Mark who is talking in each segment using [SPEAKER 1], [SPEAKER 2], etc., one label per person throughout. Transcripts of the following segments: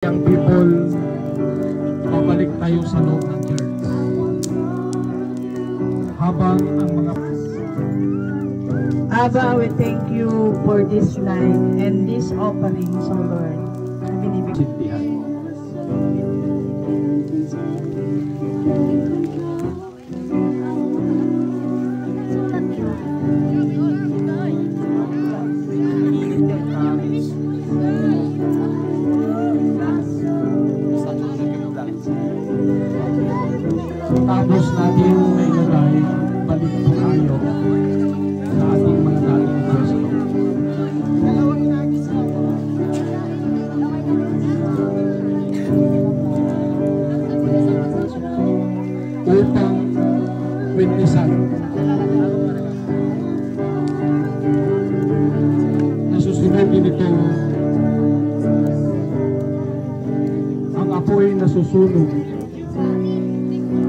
[SPEAKER 1] Young people, babalik tayo sa loob ng church. Habang ang mga
[SPEAKER 2] Abba, we thank you for this night and this offering, so Lord.
[SPEAKER 1] sintihan. Tapos natin may nagay, balik po tayo sa ating mga dating pwesto. Upang witnessan na susunodin ito ang apoy na susunog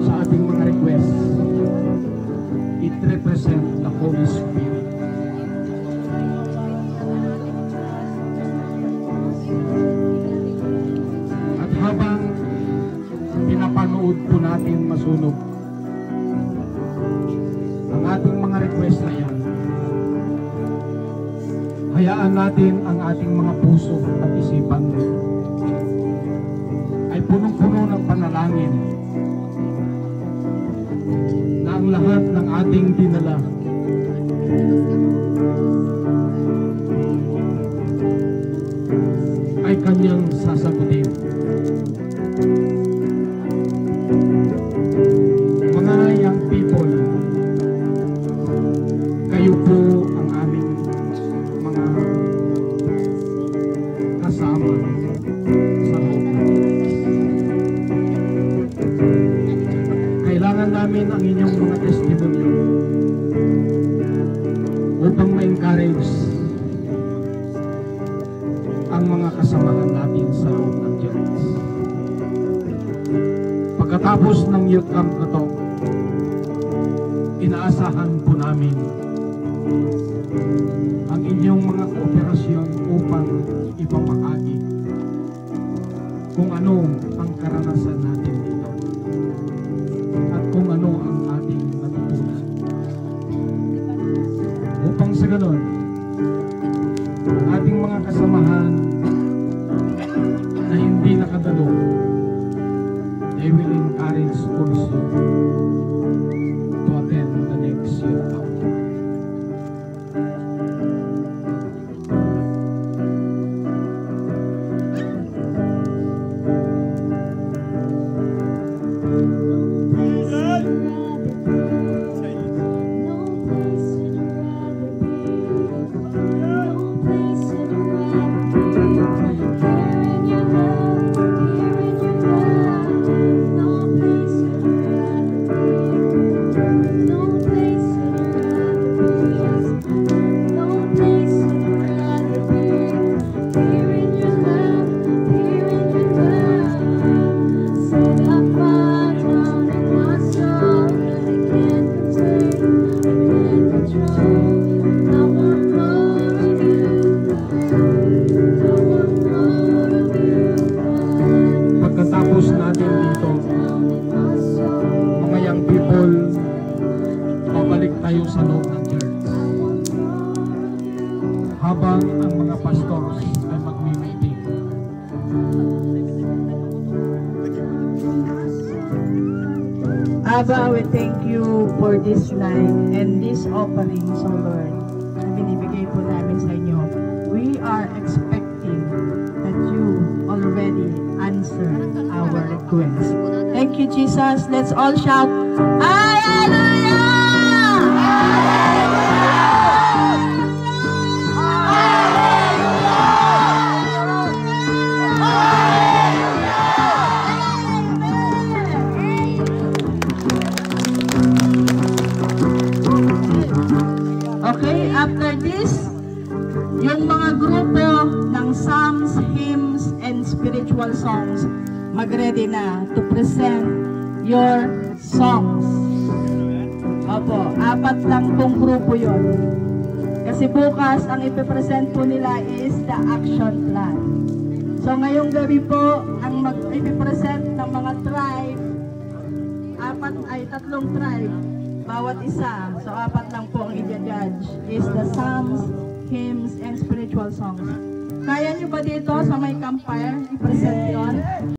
[SPEAKER 1] sa ating mga request. It represents the Holy Spirit. At habang pinapanood po natin masunog ang ating mga request na yan, hayaan natin ang ating mga puso at isipan ay punong-puno ng panalangin na ang lahat ng ating dinala ay kanyang sasagutin. Mga young people, kayo po ang aming mga kasama sa loob. Kailangan namin ang inyong mga testimonyo upang ma-encourage ang mga kasamahan natin sa loob ng church. Pagkatapos ng youth camp na to, inaasahan po namin ang inyong mga kooperasyon upang ipamahagi kung ano ang karanasan natin dito at kung ano ang ating natutunan. Upang sa ganon, ang ating mga kasamahan na hindi nakadalo, they will encourage also to attend the next year out. Pagkatapos natin dito, mga young people, babalik tayo sa loob ng church. Habang ang mga pastors ay magmi-meeting.
[SPEAKER 2] Abba, we thank you for this night and this offering, so Lord. Na binibigay po namin sa inyo. We are expecting that you already answered our request. Thank you, Jesus. Let's all shout, Hallelujah! Okay, after this, yung mga grupo ng psalms, hymns, and spiritual songs, mag-ready na to present your songs. Opo, 4 lang pong grupo yun. Kasi bukas, ang ipipresent po nila is the action plan. So ngayong gabi po, ang mag-i-present ng mga tribe, tatlong tribe, bawat isa. So 4 lang po ang i-judge is the psalms, hymns, and spiritual songs. Kaya nyo ba dito sa may campfire i-present yun?